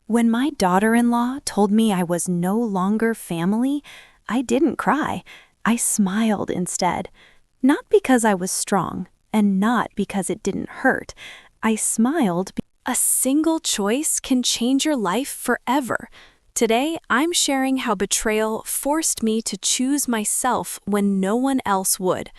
When my daughter-in-law told me I was no longer family, I didn't cry. I smiled instead. Not because I was strong, and not because it didn't hurt. I smiled. A single choice can change your life forever. Today, I'm sharing how betrayal forced me to choose myself when no one else would.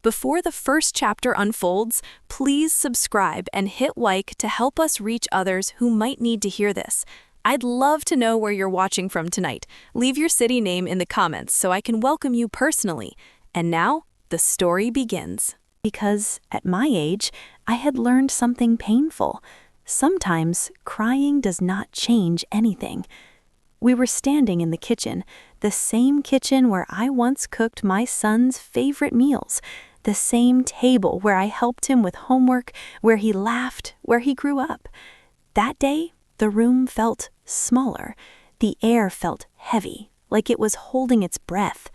Before the first chapter unfolds, please subscribe and hit like to help us reach others who might need to hear this. I'd love to know where you're watching from tonight. Leave your city name in the comments so I can welcome you personally. And now, the story begins. Because at my age, I had learned something painful. Sometimes crying does not change anything. We were standing in the kitchen, the same kitchen where I once cooked my son's favorite meals, the same table where I helped him with homework, where he laughed, where he grew up. That day, the room felt smaller. The air felt heavy, like it was holding its breath.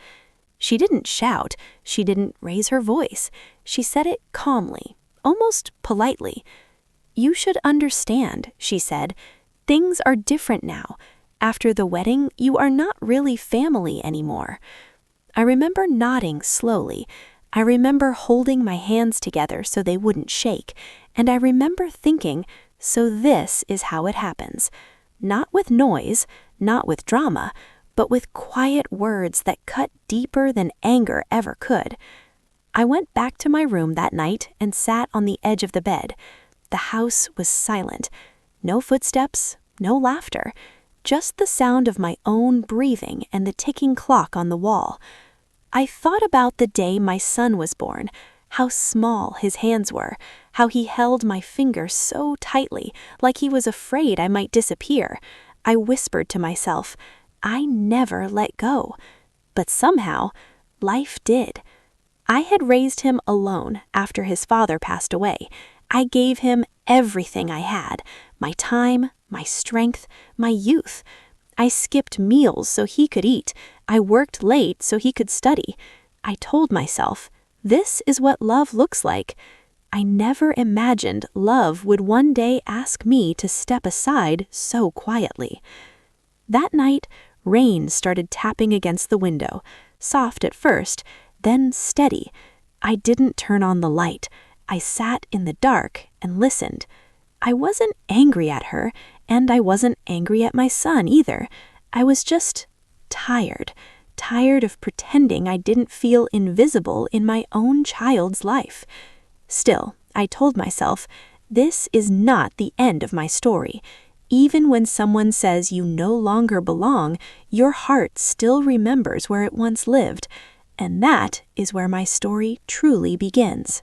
She didn't shout. She didn't raise her voice. She said it calmly, almost politely. "You should understand," she said. "Things are different now. After the wedding, you are not really family anymore." I remember nodding slowly. I remember holding my hands together so they wouldn't shake. And I remember thinking, so this is how it happens. Not with noise, not with drama, but with quiet words that cut deeper than anger ever could. I went back to my room that night and sat on the edge of the bed. The house was silent. No footsteps, no laughter. Just the sound of my own breathing and the ticking clock on the wall. I thought about the day my son was born, how small his hands were, how he held my finger so tightly, like he was afraid I might disappear. I whispered to myself, I never let go. But somehow, life did. I had raised him alone after his father passed away. I gave him everything I had, my time, my strength, my youth. I skipped meals so he could eat. I worked late so he could study. I told myself, this is what love looks like. I never imagined love would one day ask me to step aside so quietly. That night, rain started tapping against the window, soft at first, then steady. I didn't turn on the light. I sat in the dark and listened. I wasn't angry at her, and I wasn't angry at my son either. I was just tired of pretending I didn't feel invisible in my own child's life. Still, I told myself, this is not the end of my story. Even when someone says you no longer belong, your heart still remembers where it once lived. And that is where my story truly begins.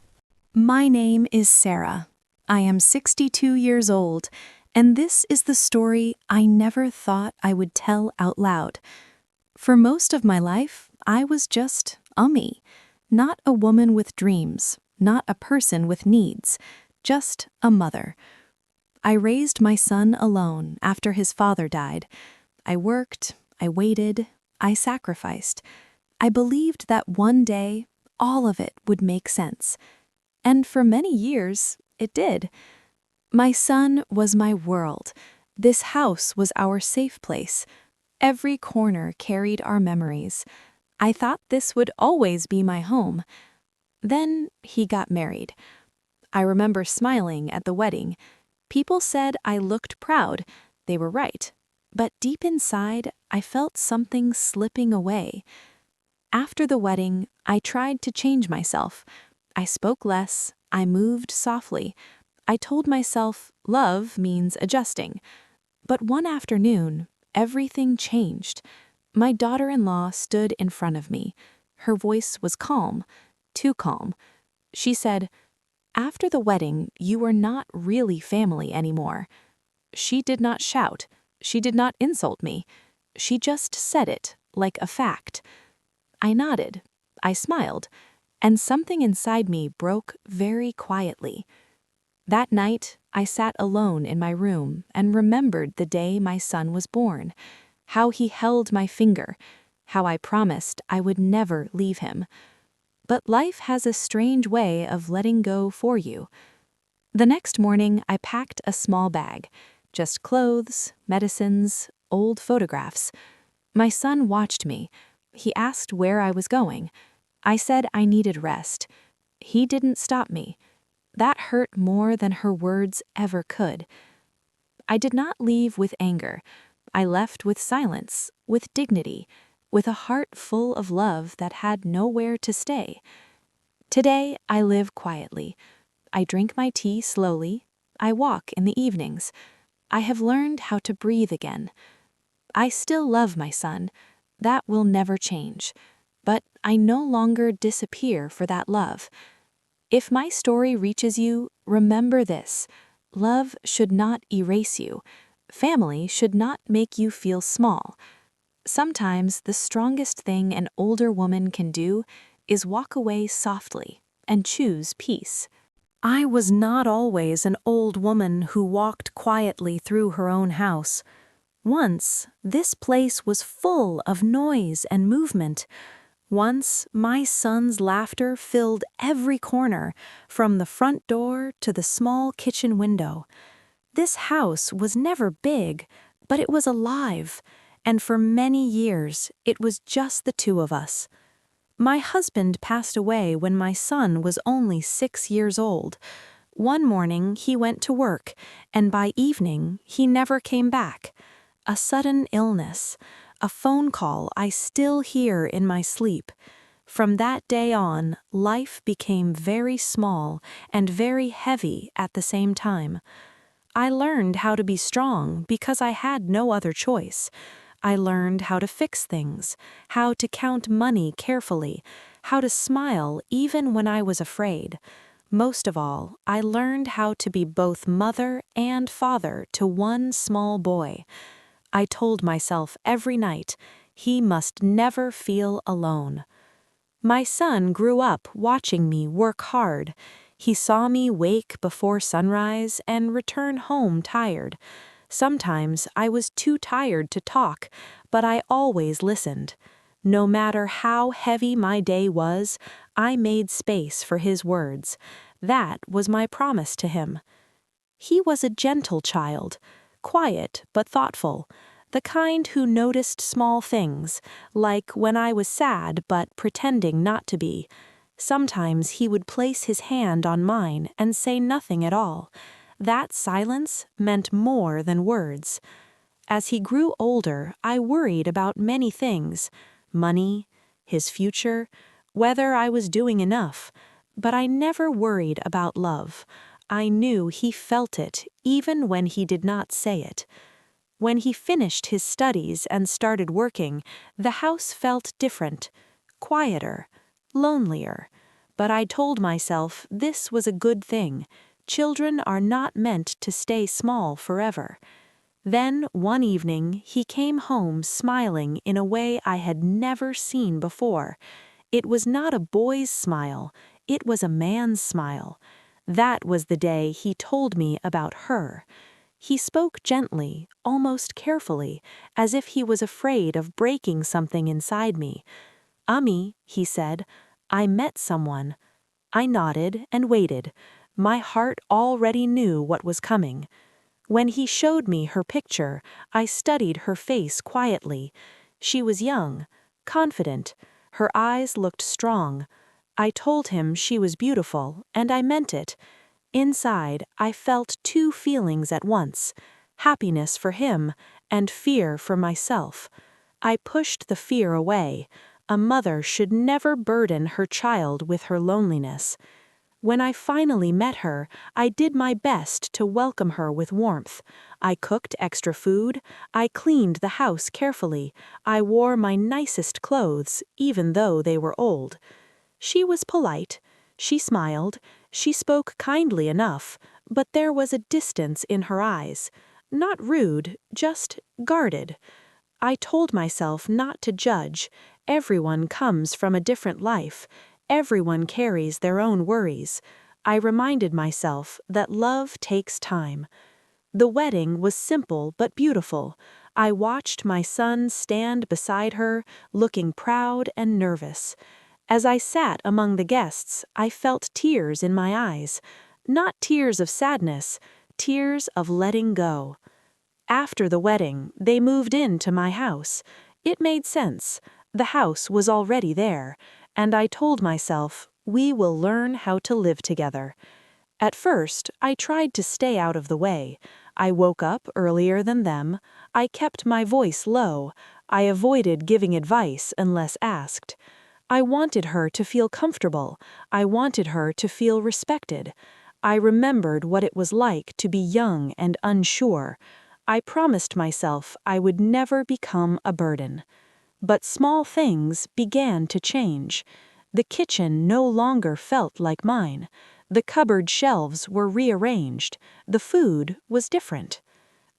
My name is Sarah. I am 62 years old, and this is the story I never thought I would tell out loud. For most of my life, I was just a me, not a woman with dreams, not a person with needs, just a mother. I raised my son alone after his father died. I worked, I waited, I sacrificed. I believed that one day, all of it would make sense. And for many years, it did. My son was my world. This house was our safe place. Every corner carried our memories. I thought this would always be my home. Then he got married. I remember smiling at the wedding. People said I looked proud. They were right. But deep inside, I felt something slipping away. After the wedding, I tried to change myself. I spoke less. I moved softly. I told myself love means adjusting. But one afternoon, everything changed. My daughter-in-law stood in front of me. Her voice was calm, too calm. She said, "After the wedding, you are not really family anymore." She did not shout. She did not insult me. She just said it, like a fact. I nodded. I smiled. And something inside me broke very quietly. That night, I sat alone in my room and remembered the day my son was born, how he held my finger, how I promised I would never leave him. But life has a strange way of letting go for you. The next morning, I packed a small bag. Just clothes, medicines, old photographs. My son watched me. He asked where I was going. I said I needed rest. He didn't stop me. That hurt more than her words ever could. I did not leave with anger. I left with silence, with dignity, with a heart full of love that had nowhere to stay. Today, I live quietly. I drink my tea slowly. I walk in the evenings. I have learned how to breathe again. I still love my son. That will never change. But I no longer disappear for that love. If my story reaches you, remember this. Love should not erase you. Family should not make you feel small. Sometimes the strongest thing an older woman can do is walk away softly and choose peace. I was not always an old woman who walked quietly through her own house. Once, this place was full of noise and movement. Once, my son's laughter filled every corner, from the front door to the small kitchen window. This house was never big, but it was alive, and for many years it was just the two of us. My husband passed away when my son was only 6 years old. One morning he went to work, and by evening he never came back. A sudden illness, a phone call I still hear in my sleep. From that day on, life became very small and very heavy at the same time. I learned how to be strong because I had no other choice. I learned how to fix things, how to count money carefully, how to smile even when I was afraid. Most of all, I learned how to be both mother and father to one small boy. I told myself every night, he must never feel alone. My son grew up watching me work hard. He saw me wake before sunrise and return home tired. Sometimes I was too tired to talk, but I always listened. No matter how heavy my day was, I made space for his words. That was my promise to him. He was a gentle child, quiet but thoughtful, the kind who noticed small things, like when I was sad but pretending not to be. Sometimes he would place his hand on mine and say nothing at all. That silence meant more than words. As he grew older, I worried about many things: money, his future, whether I was doing enough. But I never worried about love. I knew he felt it, even when he did not say it. When he finished his studies and started working, the house felt different, quieter, lonelier. But I told myself this was a good thing. Children are not meant to stay small forever. Then, one evening, he came home smiling in a way I had never seen before. It was not a boy's smile, it was a man's smile. That was the day he told me about her. He spoke gently, almost carefully, as if he was afraid of breaking something inside me. "Ami," he said, "I met someone." I nodded and waited. My heart already knew what was coming. When he showed me her picture, I studied her face quietly. She was young, confident. Her eyes looked strong. I told him she was beautiful, and I meant it. Inside, I felt two feelings at once: happiness for him and fear for myself. I pushed the fear away. A mother should never burden her child with her loneliness. When I finally met her, I did my best to welcome her with warmth. I cooked extra food, I cleaned the house carefully, I wore my nicest clothes, even though they were old. She was polite, she smiled, she spoke kindly enough, but there was a distance in her eyes. Not rude, just guarded. I told myself not to judge. Everyone comes from a different life. Everyone carries their own worries. I reminded myself that love takes time. The wedding was simple but beautiful. I watched my son stand beside her, looking proud and nervous. As I sat among the guests, I felt tears in my eyes. Not tears of sadness, tears of letting go. After the wedding, they moved into my house. It made sense. The house was already there, and I told myself, we will learn how to live together. At first, I tried to stay out of the way. I woke up earlier than them. I kept my voice low. I avoided giving advice unless asked. I wanted her to feel comfortable. I wanted her to feel respected. I remembered what it was like to be young and unsure. I promised myself I would never become a burden. But small things began to change. The kitchen no longer felt like mine. The cupboard shelves were rearranged. The food was different.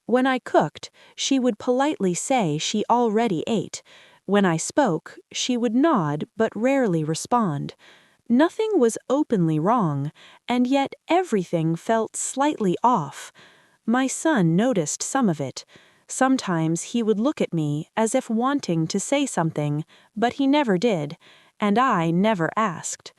When I cooked, she would politely say she already ate. When I spoke, she would nod but rarely respond. Nothing was openly wrong, and yet everything felt slightly off. My son noticed some of it. Sometimes he would look at me as if wanting to say something, but he never did, and I never asked.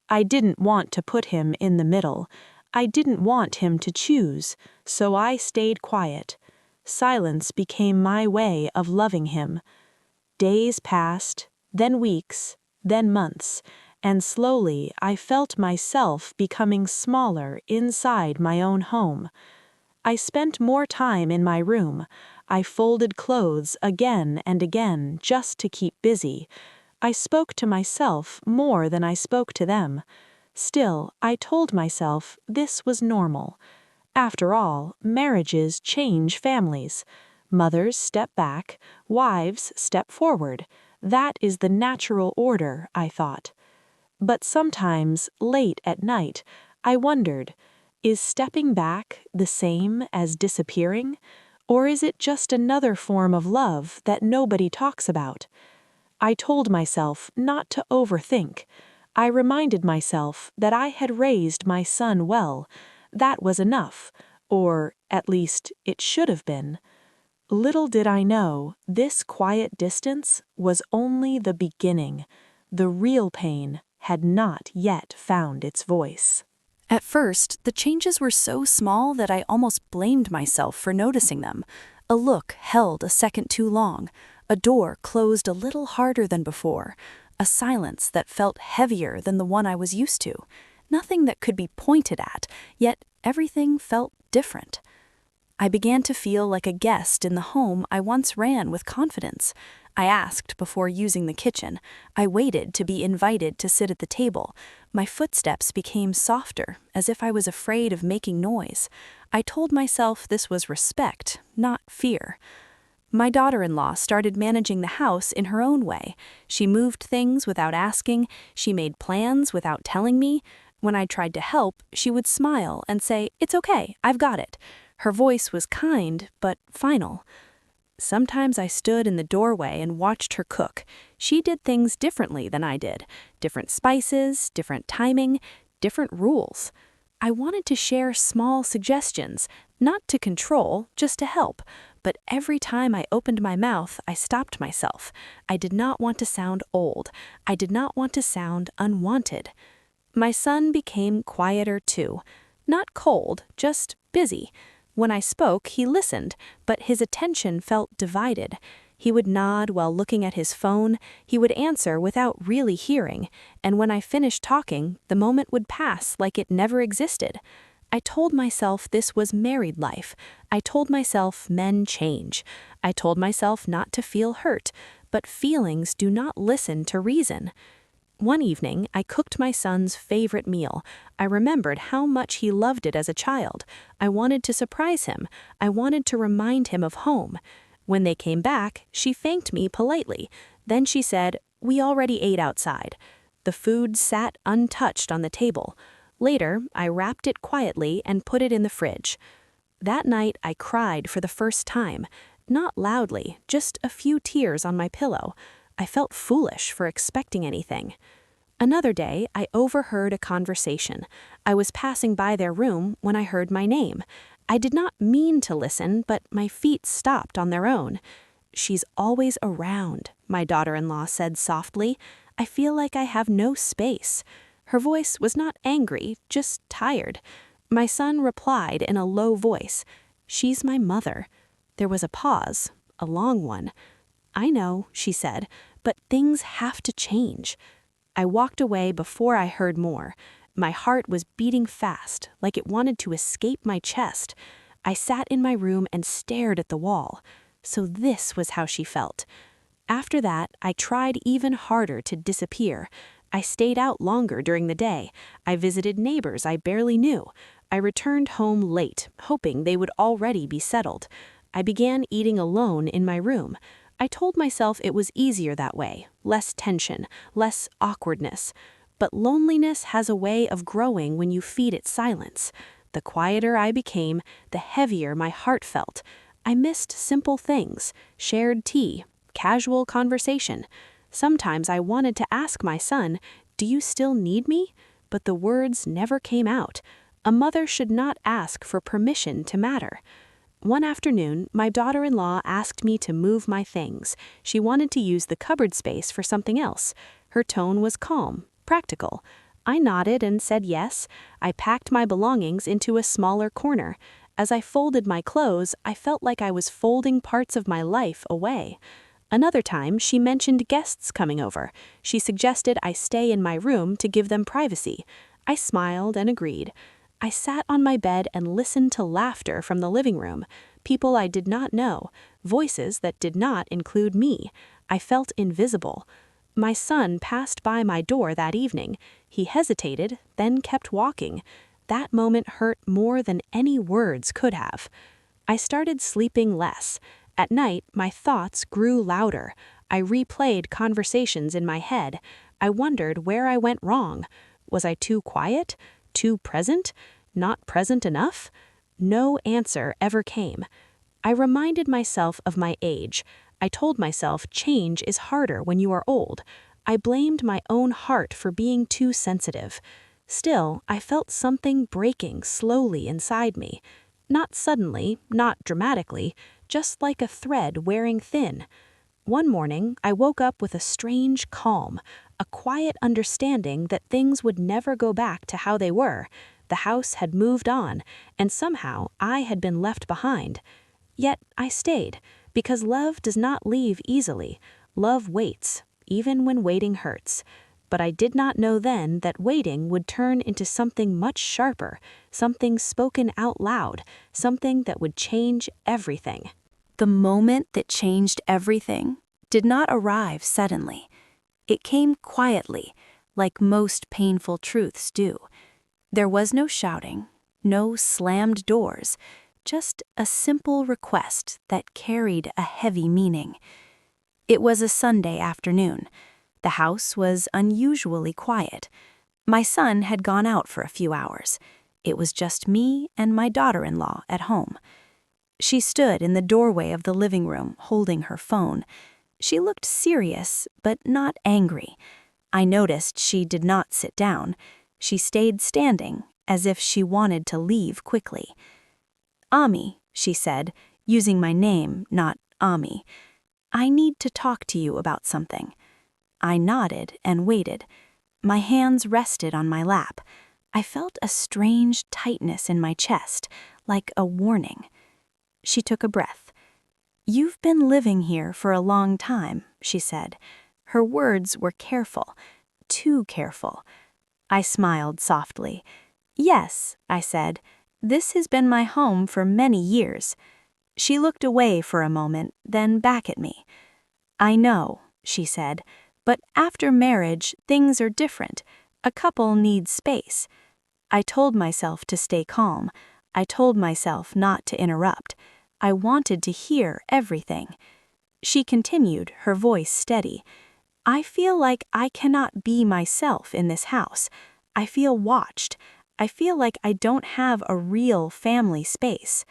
I didn't want to put him in the middle. I didn't want him to choose, so I stayed quiet. Silence became my way of loving him. Days passed, then weeks, then months, and slowly I felt myself becoming smaller inside my own home. I spent more time in my room. I folded clothes again and again just to keep busy. I spoke to myself more than I spoke to them. Still, I told myself this was normal. After all, marriages change families. Mothers step back, wives step forward. That is the natural order, I thought. But sometimes, late at night, I wondered, is stepping back the same as disappearing? Or is it just another form of love that nobody talks about? I told myself not to overthink. I reminded myself that I had raised my son well. That was enough, or at least it should have been. Little did I know, this quiet distance was only the beginning. The real pain had not yet found its voice. At first, the changes were so small that I almost blamed myself for noticing them. A look held a second too long, a door closed a little harder than before, a silence that felt heavier than the one I was used to. Nothing that could be pointed at, yet everything felt different. I began to feel like a guest in the home I once ran with confidence. I asked before using the kitchen. I waited to be invited to sit at the table. My footsteps became softer, as if I was afraid of making noise. I told myself this was respect, not fear. My daughter-in-law started managing the house in her own way. She moved things without asking. She made plans without telling me. When I tried to help, she would smile and say, "It's okay, I've got it." Her voice was kind, but final. Sometimes I stood in the doorway and watched her cook. She did things differently than I did. Different spices, different timing, different rules. I wanted to share small suggestions, not to control, just to help. But every time I opened my mouth, I stopped myself. I did not want to sound old. I did not want to sound unwanted. My son became quieter too. Not cold, just busy. When I spoke, he listened, but his attention felt divided. He would nod while looking at his phone. He would answer without really hearing. And when I finished talking, the moment would pass like it never existed. I told myself this was married life. I told myself men change. I told myself not to feel hurt, but feelings do not listen to reason. One evening, I cooked my son's favorite meal. I remembered how much he loved it as a child. I wanted to surprise him. I wanted to remind him of home. When they came back, she thanked me politely. Then she said, "We already ate outside." The food sat untouched on the table. Later, I wrapped it quietly and put it in the fridge. That night, I cried for the first time. Not loudly, just a few tears on my pillow. I felt foolish for expecting anything. Another day, I overheard a conversation. I was passing by their room when I heard my name. I did not mean to listen, but my feet stopped on their own. "She's always around," my daughter-in-law said softly. "I feel like I have no space." Her voice was not angry, just tired. My son replied in a low voice, "She's my mother." There was a pause, a long one. "I know," she said, "but things have to change." I walked away before I heard more. My heart was beating fast, like it wanted to escape my chest. I sat in my room and stared at the wall. So this was how she felt. After that, I tried even harder to disappear. I stayed out longer during the day. I visited neighbors I barely knew. I returned home late, hoping they would already be settled. I began eating alone in my room. I told myself it was easier that way, less tension, less awkwardness. But loneliness has a way of growing when you feed it silence. The quieter I became, the heavier my heart felt. I missed simple things, shared tea, casual conversation. Sometimes I wanted to ask my son, "Do you still need me?" But the words never came out. A mother should not ask for permission to matter. One afternoon, my daughter-in-law asked me to move my things. She wanted to use the cupboard space for something else. Her tone was calm, practical. I nodded and said yes. I packed my belongings into a smaller corner. As I folded my clothes, I felt like I was folding parts of my life away. Another time, she mentioned guests coming over. She suggested I stay in my room to give them privacy. I smiled and agreed. I sat on my bed and listened to laughter from the living room, people I did not know, voices that did not include me. I felt invisible. My son passed by my door that evening. He hesitated, then kept walking. That moment hurt more than any words could have. I started sleeping less. At night, my thoughts grew louder. I replayed conversations in my head. I wondered where I went wrong. Was I too quiet? Too present? Not present enough? No answer ever came. I reminded myself of my age. I told myself change is harder when you are old. I blamed my own heart for being too sensitive. Still, I felt something breaking slowly inside me. Not suddenly, not dramatically, just like a thread wearing thin. One morning, I woke up with a strange calm, a quiet understanding that things would never go back to how they were. The house had moved on, and somehow I had been left behind. Yet I stayed, because love does not leave easily. Love waits, even when waiting hurts. But I did not know then that waiting would turn into something much sharper, something spoken out loud, something that would change everything. The moment that changed everything did not arrive suddenly. It came quietly, like most painful truths do. There was no shouting, no slammed doors, just a simple request that carried a heavy meaning. It was a Sunday afternoon. The house was unusually quiet. My son had gone out for a few hours. It was just me and my daughter-in-law at home. She stood in the doorway of the living room, holding her phone. She looked serious, but not angry. I noticed she did not sit down. She stayed standing, as if she wanted to leave quickly. "Ami," she said, using my name, not Ami. "I need to talk to you about something." I nodded and waited. My hands rested on my lap. I felt a strange tightness in my chest, like a warning. She took a breath. "You've been living here for a long time," she said. Her words were careful, too careful. I smiled softly. "Yes," I said. "This has been my home for many years." She looked away for a moment, then back at me. "I know," she said, "but after marriage, things are different. A couple needs space." I told myself to stay calm. I told myself not to interrupt. I wanted to hear everything. She continued, her voice steady. "I feel like I cannot be myself in this house. I feel watched. I feel like I don't have a real family space."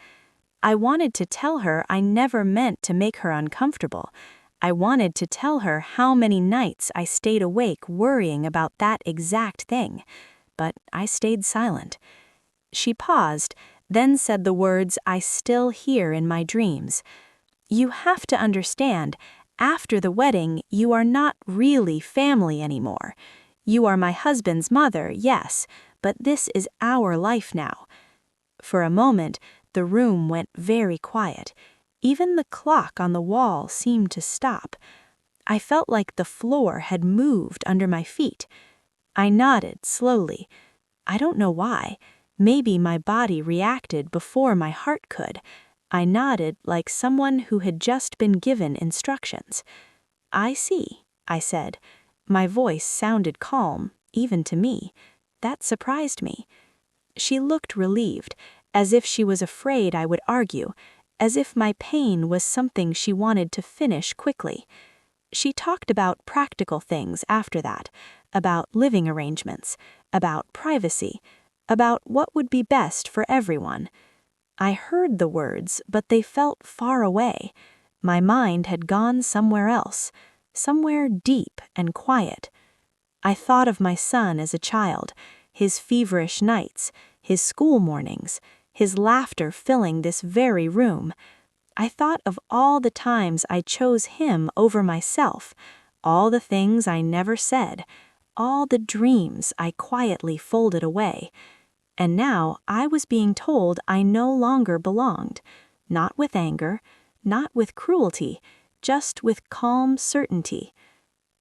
I wanted to tell her I never meant to make her uncomfortable. I wanted to tell her how many nights I stayed awake worrying about that exact thing. But I stayed silent. She paused, then said the words I still hear in my dreams. "You have to understand, after the wedding, you are not really family anymore. You are my husband's mother, yes, but this is our life now." For a moment, the room went very quiet. Even the clock on the wall seemed to stop. I felt like the floor had moved under my feet. I nodded slowly. I don't know why. Maybe my body reacted before my heart could. I nodded like someone who had just been given instructions. "I see," I said. My voice sounded calm, even to me. That surprised me. She looked relieved, as if she was afraid I would argue, as if my pain was something she wanted to finish quickly. She talked about practical things after that, about living arrangements, about privacy, about what would be best for everyone. I heard the words, but they felt far away. My mind had gone somewhere else, somewhere deep and quiet. I thought of my son as a child, his feverish nights, his school mornings, his laughter filling this very room. I thought of all the times I chose him over myself, all the things I never said, all the dreams I quietly folded away. And now I was being told I no longer belonged, not with anger, not with cruelty, just with calm certainty.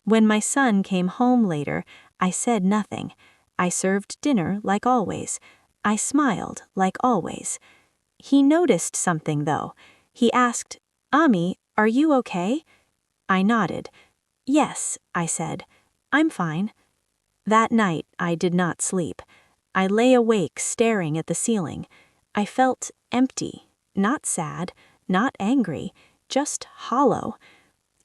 When my son came home later, I said nothing. I served dinner like always. I smiled like always. He noticed something, though. He asked, "Ami, are you okay?" I nodded. "Yes," I said. "I'm fine." That night, I did not sleep. I lay awake staring at the ceiling. I felt empty, not sad, not angry, just hollow.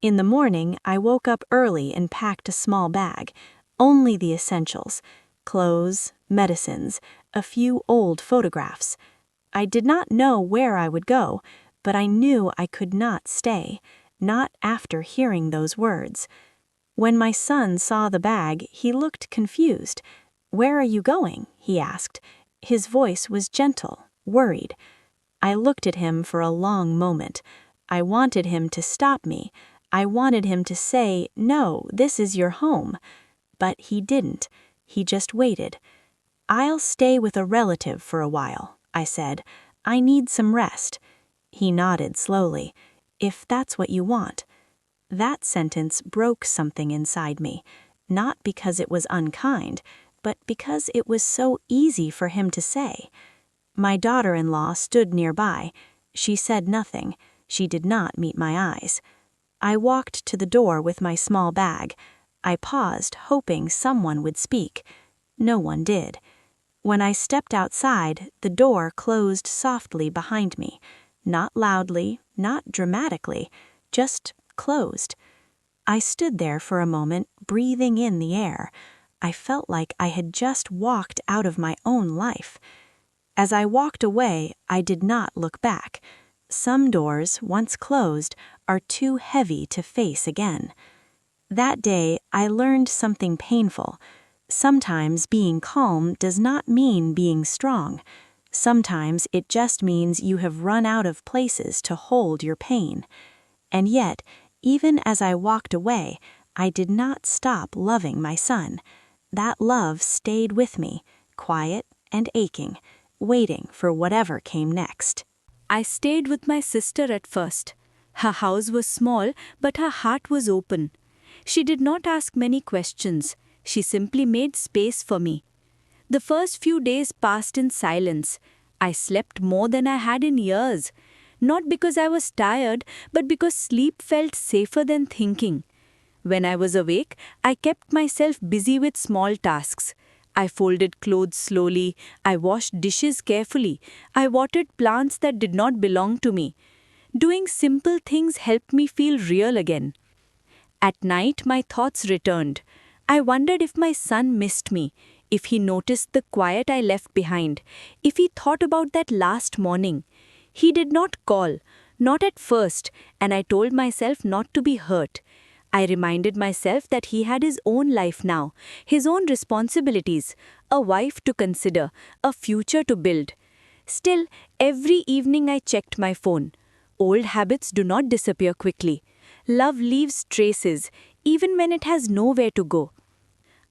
In the morning, I woke up early and packed a small bag, only the essentials: clothes, medicines, a few old photographs. I did not know where I would go, but I knew I could not stay, not after hearing those words. When my son saw the bag, he looked confused. "Where are you going?" he asked. His voice was gentle, worried. I looked at him for a long moment. I wanted him to stop me. I wanted him to say, "No, this is your home." But he didn't. He just waited. "I'll stay with a relative for a while," I said. "I need some rest." He nodded slowly. "If that's what you want." That sentence broke something inside me, not because it was unkind, but because it was so easy for him to say. My daughter-in-law stood nearby. She said nothing. She did not meet my eyes. I walked to the door with my small bag. I paused, hoping someone would speak. No one did. When I stepped outside, the door closed softly behind me. Not loudly, not dramatically, just closed. I stood there for a moment, breathing in the air. I felt like I had just walked out of my own life. As I walked away, I did not look back. Some doors, once closed, are too heavy to face again. That day, I learned something painful. Sometimes being calm does not mean being strong. Sometimes it just means you have run out of places to hold your pain. And yet, even as I walked away, I did not stop loving my son. That love stayed with me, quiet and aching, waiting for whatever came next. I stayed with my sister at first. Her house was small, but her heart was open. She did not ask many questions. She simply made space for me. The first few days passed in silence. I slept more than I had in years. Not because I was tired, but because sleep felt safer than thinking. When I was awake, I kept myself busy with small tasks. I folded clothes slowly. I washed dishes carefully. I watered plants that did not belong to me. Doing simple things helped me feel real again. At night, my thoughts returned. I wondered if my son missed me, if he noticed the quiet I left behind, if he thought about that last morning. He did not call, not at first, and I told myself not to be hurt. I reminded myself that he had his own life now, his own responsibilities, a wife to consider, a future to build. Still, every evening I checked my phone. Old habits do not disappear quickly. Love leaves traces, even when it has nowhere to go.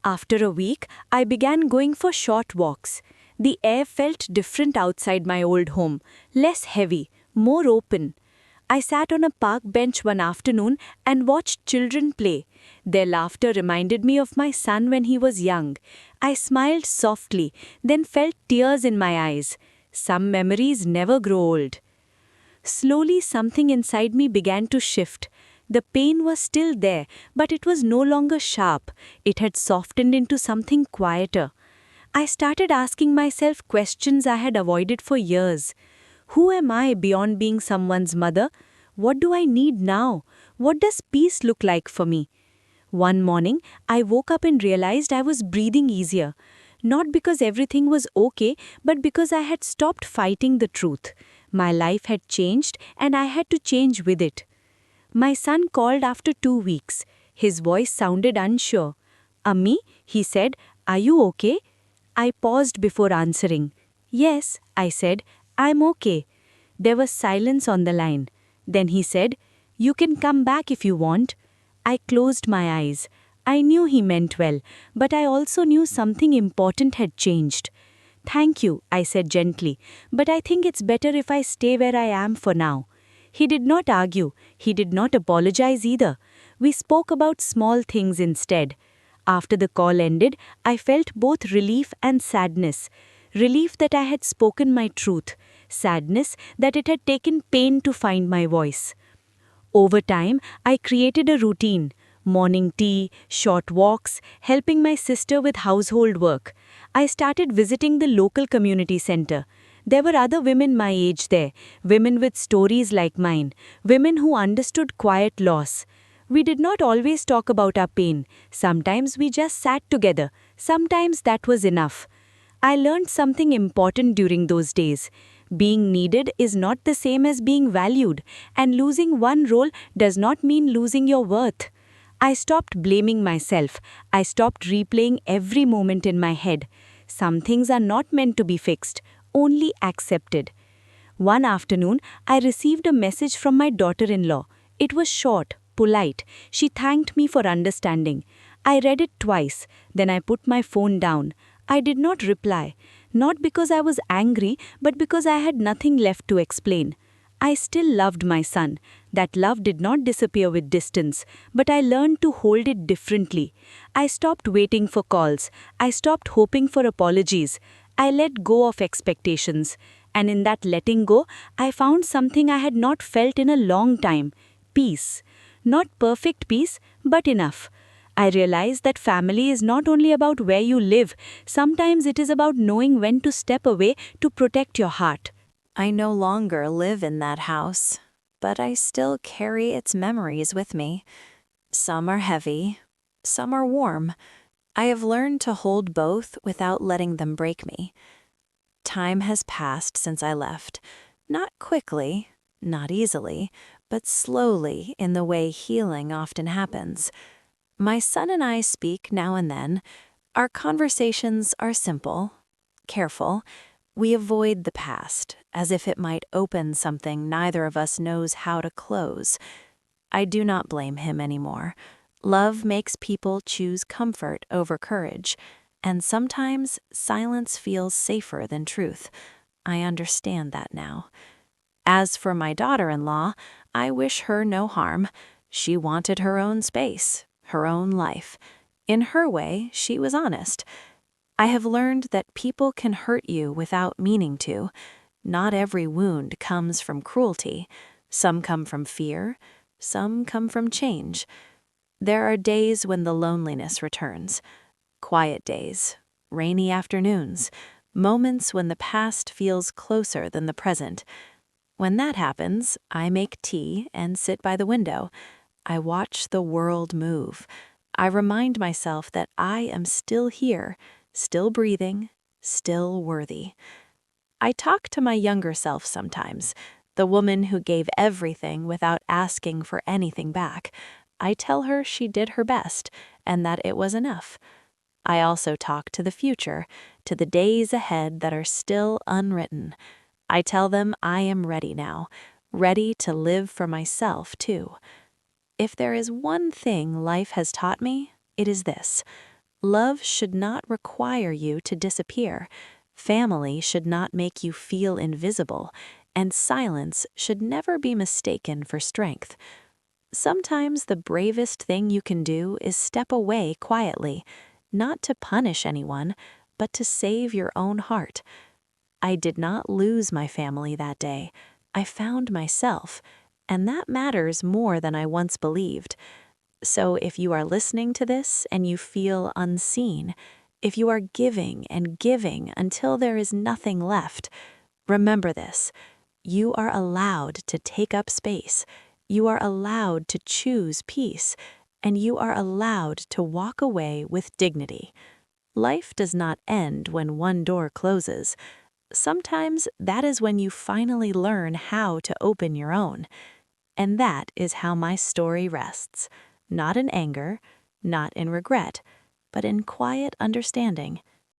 After a week, I began going for short walks. The air felt different outside my old home, less heavy, more open. I sat on a park bench one afternoon and watched children play. Their laughter reminded me of my son when he was young. I smiled softly, then felt tears in my eyes. Some memories never grow old. Slowly, something inside me began to shift. The pain was still there, but it was no longer sharp. It had softened into something quieter. I started asking myself questions I had avoided for years. Who am I beyond being someone's mother? What do I need now? What does peace look like for me? One morning, I woke up and realized I was breathing easier. Not because everything was okay, but because I had stopped fighting the truth. My life had changed, and I had to change with it. My son called after 2 weeks. His voice sounded unsure. "Ammi," he said, "are you okay?" I paused before answering. "Yes," I said, "I'm okay." There was silence on the line. Then he said, "You can come back if you want." I closed my eyes. I knew he meant well, but I also knew something important had changed. "Thank you," I said gently, "but I think it's better if I stay where I am for now." He did not argue. He did not apologize either. We spoke about small things instead. After the call ended, I felt both relief and sadness. Relief that I had spoken my truth. Sadness that it had taken pain to find my voice. Over time, I created a routine. Morning tea, short walks, helping my sister with household work. I started visiting the local community center. There were other women my age there, women with stories like mine, women who understood quiet loss. We did not always talk about our pain. Sometimes we just sat together. Sometimes that was enough. I learned something important during those days. Being needed is not the same as being valued, and losing one role does not mean losing your worth. I stopped blaming myself. I stopped replaying every moment in my head. Some things are not meant to be fixed, only accepted. One afternoon, I received a message from my daughter-in-law. It was short, polite. She thanked me for understanding. I read it twice, then I put my phone down. I did not reply, not because I was angry, but because I had nothing left to explain. I still loved my son. That love did not disappear with distance, but I learned to hold it differently. I stopped waiting for calls. I stopped hoping for apologies. I let go of expectations. And in that letting go, I found something I had not felt in a long time: peace. Not perfect peace, but enough. I realized that family is not only about where you live, sometimes it is about knowing when to step away to protect your heart. I no longer live in that house, but I still carry its memories with me. Some are heavy, some are warm. I have learned to hold both without letting them break me. Time has passed since I left, not quickly, not easily, but slowly in the way healing often happens. My son and I speak now and then. Our conversations are simple, careful. We avoid the past, as if it might open something neither of us knows how to close. I do not blame him anymore. Love makes people choose comfort over courage, and sometimes silence feels safer than truth. I understand that now. As for my daughter-in-law, I wish her no harm. She wanted her own space, her own life. In her way, she was honest. I have learned that people can hurt you without meaning to. Not every wound comes from cruelty. Some come from fear. Some come from change. There are days when the loneliness returns. Quiet days, rainy afternoons, moments when the past feels closer than the present. When that happens, I make tea and sit by the window. I watch the world move. I remind myself that I am still here, still breathing, still worthy. I talk to my younger self sometimes, the woman who gave everything without asking for anything back. I tell her she did her best and that it was enough. I also talk to the future, to the days ahead that are still unwritten. I tell them I am ready now, ready to live for myself too. If there is one thing life has taught me, it is this: love should not require you to disappear. Family should not make you feel invisible. And silence should never be mistaken for strength. Sometimes the bravest thing you can do is step away quietly, not to punish anyone, but to save your own heart. I did not lose my family that day. I found myself, and that matters more than I once believed. So if you are listening to this and you feel unseen, if you are giving and giving until there is nothing left, remember this: you are allowed to take up space, you are allowed to choose peace, and you are allowed to walk away with dignity. Life does not end when one door closes. Sometimes that is when you finally learn how to open your own. And that is how my story rests, not in anger, not in regret, but in quiet understanding.